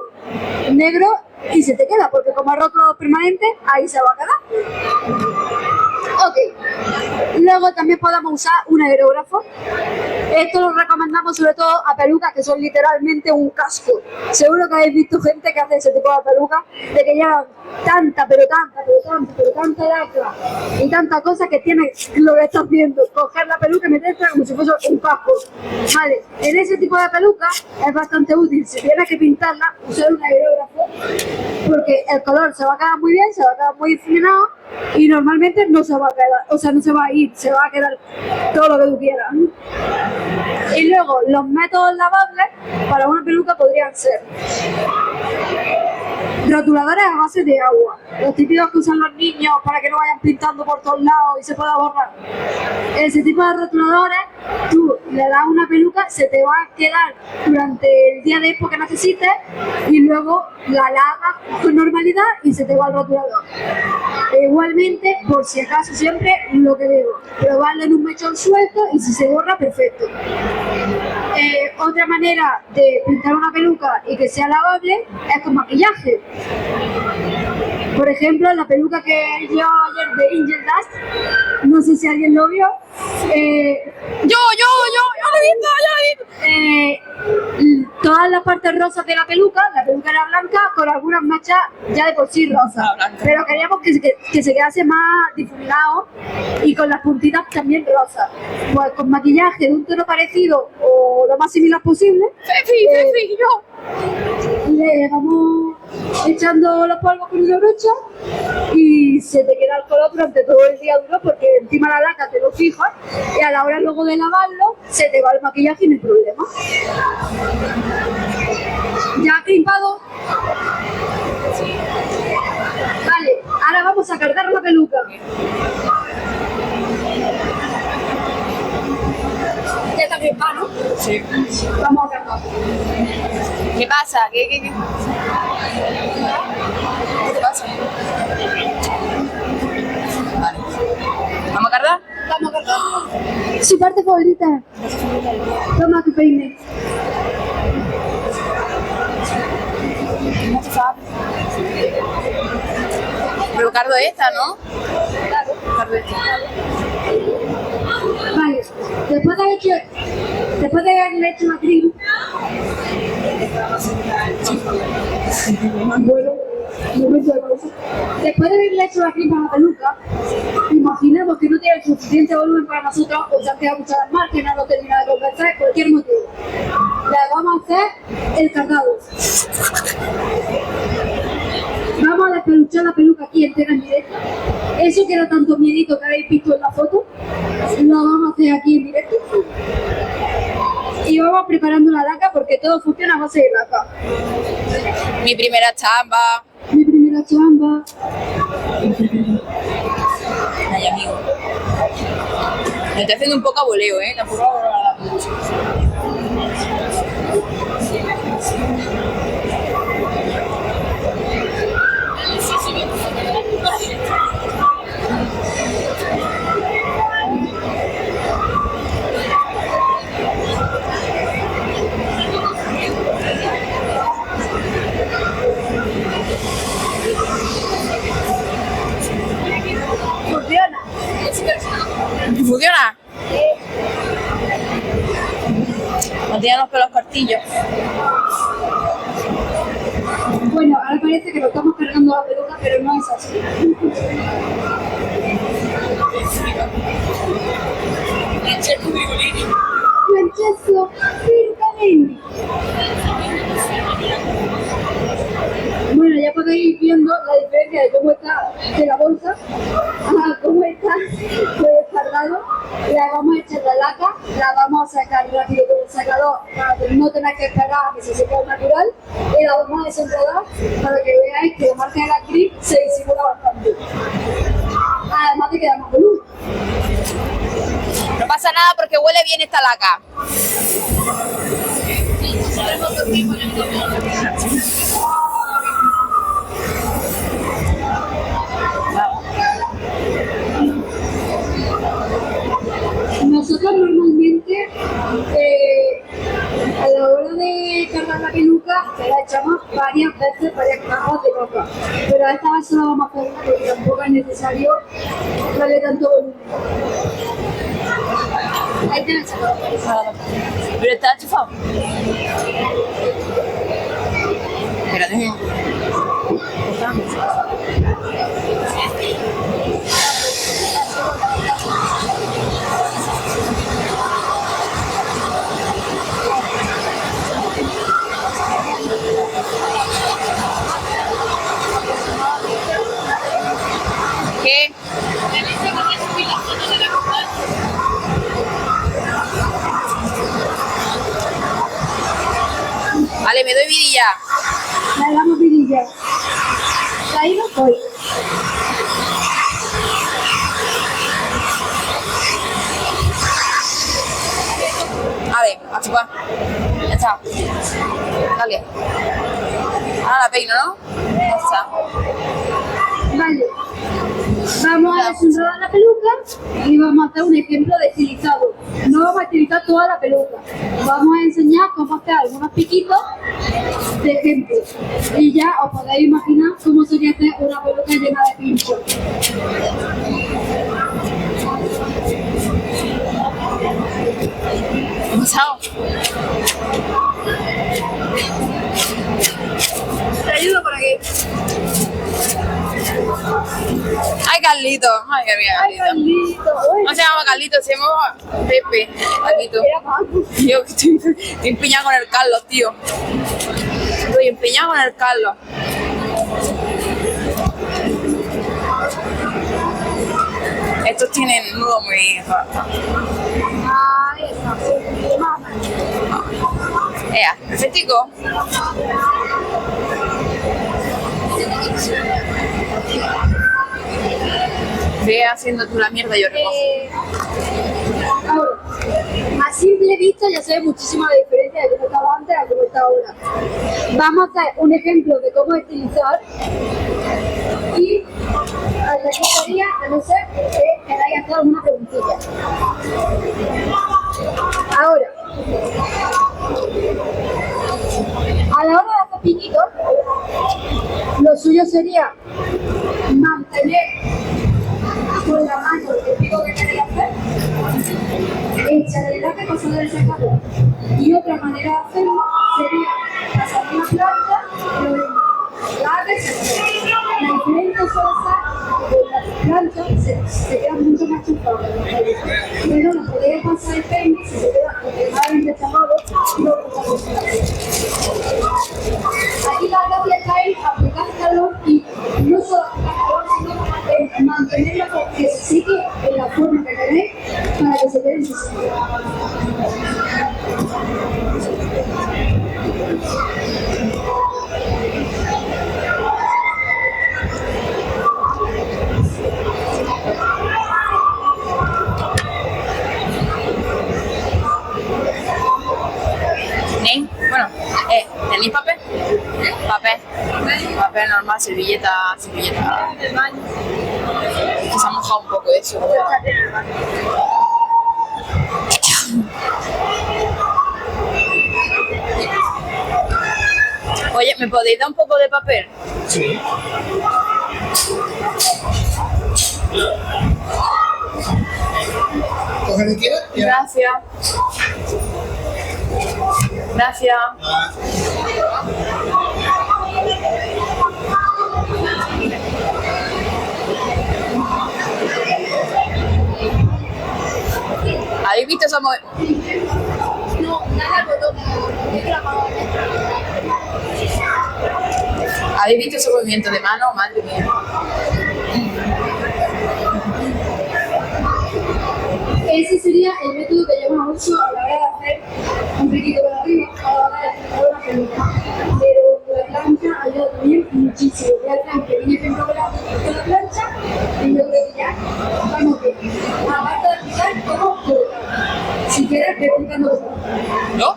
Speaker 1: negro y se te queda, porque como es rotulador permanente, ahí se va a quedar. Ok, luego también podemos usar un aerógrafo. Esto lo recomendamos sobre todo a pelucas que son literalmente un casco. Seguro que habéis visto gente que hace ese tipo de pelucas, de que llevan tanta lacra y tanta cosa que tienes lo que estás viendo, coger la peluca y meterla como si fuese un casco. Vale, en ese tipo de peluca es bastante útil, si tienes que pintarla, usar un aerógrafo, porque el color se va a quedar muy bien, se va a quedar muy difuminado y normalmente no se va a quedar, o sea, no se va a ir, se va a quedar todo lo que tú quieras. Y luego, los métodos lavables para una peluca podrían ser rotuladores a base de agua, los típicos que usan los niños para que no vayan pintando por todos lados y se pueda borrar. Ese tipo de rotuladores, tú le das una peluca, se te va a quedar durante el día después que necesites y luego la lavas con normalidad y se te va el rotulador. E igualmente, por si acaso, siempre lo que digo, probarlo en un mechón suelto y si se borra, perfecto. Otra manera de pintar una peluca y que sea lavable es con maquillaje. Por ejemplo, la peluca que llevo ayer de Angel Dust, no sé si alguien lo vio.
Speaker 2: Yo lo he visto.
Speaker 1: Todas las partes rosas de la peluca era blanca con algunas manchas ya de por sí rosas, pero queríamos que se quedase más difuminado y con las puntitas también rosas. Pues con maquillaje de un tono parecido o lo más similar posible,
Speaker 2: Fefi, yo.
Speaker 1: le vamos echando los polvos con una brocha y se te queda el color durante todo el día duro, porque encima la laca te lo fijas y a la hora luego de lavarlo se te va el maquillaje y no hay problema. ¿Ya has pintado? Vale, ahora vamos a cargar la peluca. Ya está crispada, ¿no?
Speaker 2: Sí.
Speaker 1: Vamos a cargar.
Speaker 2: ¿Qué pasa? ¿Qué te pasa? Vale. ¿Vamos a cargar?
Speaker 1: Vamos a cargar. Su parte favorita. Toma tu peine.
Speaker 2: Pero cargo esta, ¿no?
Speaker 1: Claro.
Speaker 2: Cargo esta.
Speaker 1: Vale, después de haberle hecho la crin, bueno, Momento de pausa. Después de haberle hecho la clipa a la peluca, imaginemos que no tiene el suficiente volumen para nosotros, o ya que muchas las marcas, no lo termina de compensar, cualquier motivo. Le vamos a hacer el cardado. Vamos a despeluchar la peluca aquí entera en directo. Eso que era tanto miedito que habéis visto en la foto, lo vamos a hacer aquí en directo. Y vamos preparando la laca porque todo funciona a base de laca.
Speaker 2: Mi primera chamba.
Speaker 1: Mi primera chamba.
Speaker 2: Ay, amigo. Me estoy haciendo un poco aboleo, tampoco mucho.
Speaker 1: Funciona.
Speaker 2: ¿Funciona? No tiene los pelos cortillos.
Speaker 1: Bueno, ahora parece que lo estamos cargando a la peluca, pero no es así. Francesco, Pircanini. Bueno, ya podéis ir viendo la diferencia de cómo está de la bolsa a cómo está cargado. La vamos a echar la laca, la vamos a sacar rápido con el sacador para no tener que esperar a que se seque natural y la vamos a desenredar para que veáis que la marca de la clip se disimula bastante. Además de quedar más volumen.
Speaker 2: No pasa nada porque huele bien esta laca.
Speaker 1: Nosotros normalmente a la hora de cargar la peluca la echamos varias veces, varias cajas de coca, pero esta vez solo vamos a hacer una porque tampoco es necesario darle tanto volumen. Ahí tienes el sacador.
Speaker 2: Pero está enchufado. Espérate. ¿Qué? Vale, me doy vidilla.
Speaker 1: Le damos vidilla. Ahí no estoy.
Speaker 2: Vale, a chupar. Ya está. Dale. Ahora la peino, ¿no? Ya está.
Speaker 1: Vale. Vamos a desenredar la peluca y vamos a hacer un ejemplo de estilizado. No vamos a estilizar toda la peluca. Vamos a enseñar cómo hacer algunos piquitos de ejemplo. Y ya os podéis imaginar cómo sería hacer una peluca llena de pinchos.
Speaker 2: ¿Qué ha pasado?
Speaker 1: Te ayudo por aquí.
Speaker 2: Ay, Carlito. Ay, qué bien,
Speaker 1: Ay,
Speaker 2: Carlito.
Speaker 1: Carlito.
Speaker 2: No se llama Carlito, se llama Pepe. Carlito.
Speaker 1: Era Paco.
Speaker 2: Tío, que estoy empeñado con el Carlos, tío. Estoy empeñado con el Carlos. Estos tienen nudo muy...
Speaker 1: Ahí está. Mamá.
Speaker 2: Ea, perfectico. Ve haciendo tú la mierda y yo recojo.
Speaker 1: Ahora, a simple vista ya se ve muchísima la diferencia de cómo estaba antes a cómo está ahora. Vamos a hacer un ejemplo de cómo estilizar y les gustaría, a no ser que queráis hacer alguna preguntilla. Ahora, a la hora de hacer piquitos, lo suyo sería mantener con la mano el pico que queréis hacer, echarle la que pasar del secador. Y otra manera de hacerlo sería pasar una plancha y lo mismo. La que se suele ser que la plancha se queda mucho más chupado. Pero lo podéis pasar el peine si se queda completamente chapado y luego aquí la gracia está en aplicar calor y no solo aplicar calor, sino en mantenerla que se sigue en la forma que tenéis para que se quede en su sitio.
Speaker 2: Bueno, ¿tenéis papel? Papel normal, servilleta. Que se ha mojado un poco eso. Oye, ¿me podéis dar un poco de papel?
Speaker 5: Sí. Coge el que quieras.
Speaker 2: Gracias. Gracias. ¿Habéis visto esa
Speaker 1: No, nada al botón.
Speaker 2: ¿Habéis visto ese movimiento de mano? Madre mía.
Speaker 1: Ese sería el método que llevamos mucho a la hora de hacer un piquito por arriba, a la hora de hacer una peluca. Pero la plancha ayuda también muchísimo. Voy a hacer un pequeño ejemplo con la plancha y yo creo que ya vamos bien. Aparte de explicar cómo colocar. Si quieres, te explicando cómo.
Speaker 2: ¿No?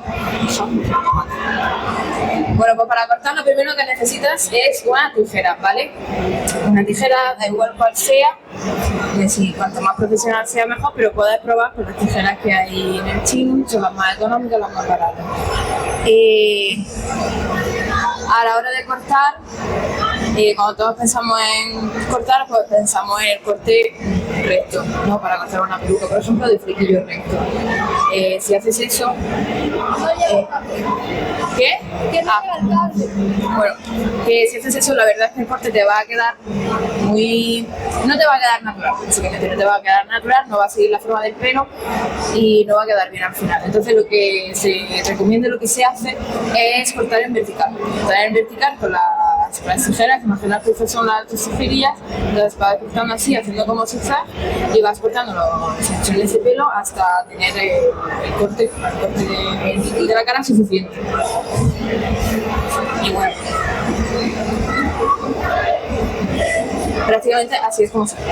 Speaker 2: Bueno, pues para cortar lo primero que necesitas es una tijera, ¿vale? Una tijera, da igual cual sea, que si cuanto más profesional sea mejor, pero puedes probar con las tijeras que hay en el chino, son las más económicas, las más baratas. A la hora de cortar, cuando todos pensamos en cortar, pues pensamos en el corte recto, ¿no? Para cortar una peluca, por ejemplo, de flequillo recto. Si haces eso... ¿Qué? Bueno, que si haces eso, la verdad es que el corte te va a quedar muy... No te va a quedar natural, básicamente no te va a quedar natural, no va a seguir la forma del pelo y no va a quedar bien al final. Entonces lo que se recomienda, lo que se hace es cortar en vertical. Cortar en vertical con las tijeras, que imaginar que son las tijerillas, entonces vas cortando así, haciendo como zigzag y vas cortando los mechones de pelo hasta tener el corte de la cara suficiente. Y bueno, prácticamente así es como se corta.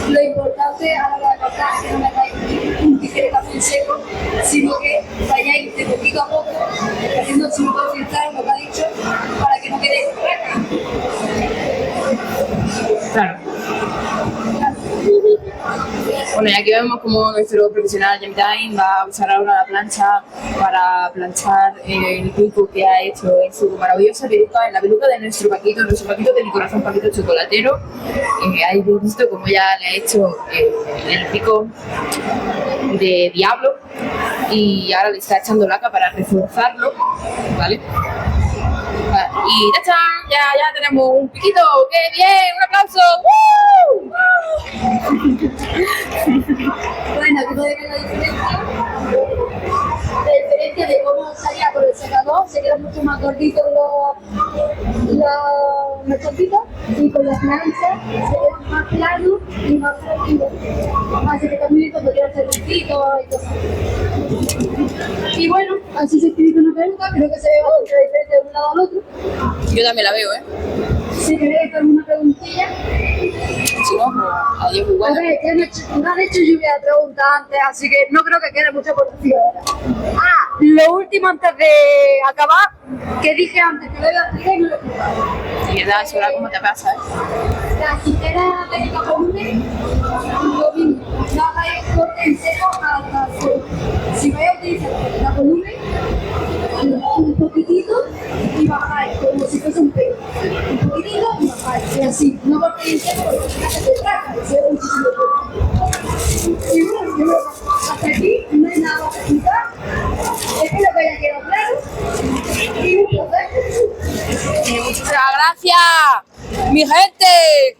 Speaker 1: Lo importante a la hora de cortar es que no metáis un tijerazo en seco, sino que vayáis de poquito a poco, haciendo si no puedo filtrar lo que ha dicho, para que no quede raca.
Speaker 2: Claro. Bueno, y aquí vemos como nuestro profesional Jamie Time va a usar ahora la plancha para planchar el pico que ha hecho en su maravillosa peluca, en la peluca de nuestro Paquito de mi corazón, Paquito chocolatero. Habéis visto cómo ya le ha hecho el pico de diablo y ahora le está echando laca para reforzarlo, ¿vale? Y ya tenemos un piquito, ¡qué bien! ¡Un aplauso!
Speaker 1: Bueno, aquí podéis ver la diferencia de cómo salía con el secador, se quedan mucho más gorditos los mechoncitos y con las planchas se quedan más planos y más fresquitos. Así que también cuando quieras hacer runcitos y cosas. Y bueno, así se utiliza una peluca, creo que se ve bastante diferente de un lado al otro.
Speaker 2: Yo también la veo, ¿eh?
Speaker 1: Si queréis hacer una preguntilla.
Speaker 2: Si no, adiós, muy
Speaker 1: A
Speaker 2: buena.
Speaker 1: ver, ya me han hecho lluvia de preguntas antes, así que no creo que quede mucho por decir ahora. Lo último antes de acabar, que dije antes que lo iba a explicar y no lo he explicado.
Speaker 2: Y verdad, eso ahora cómo te pasa, ¿eh?
Speaker 1: Las tijeras de volumen, lo mismo, no hagáis corte en seco hasta el suelo. Si vais a utilizar la volumen, un poquitito y bajáis, como si fuese un pelo. Un poquitito y bajáis, y así, no cortéis en seco porque si no se te traga, se ve muchísimo pelo. Y bueno, yo creo que hasta aquí no hay nada más que explicar. Espero que haya quedado claro. Y un placer.
Speaker 2: Muchas gracias. Gracias, mi gente.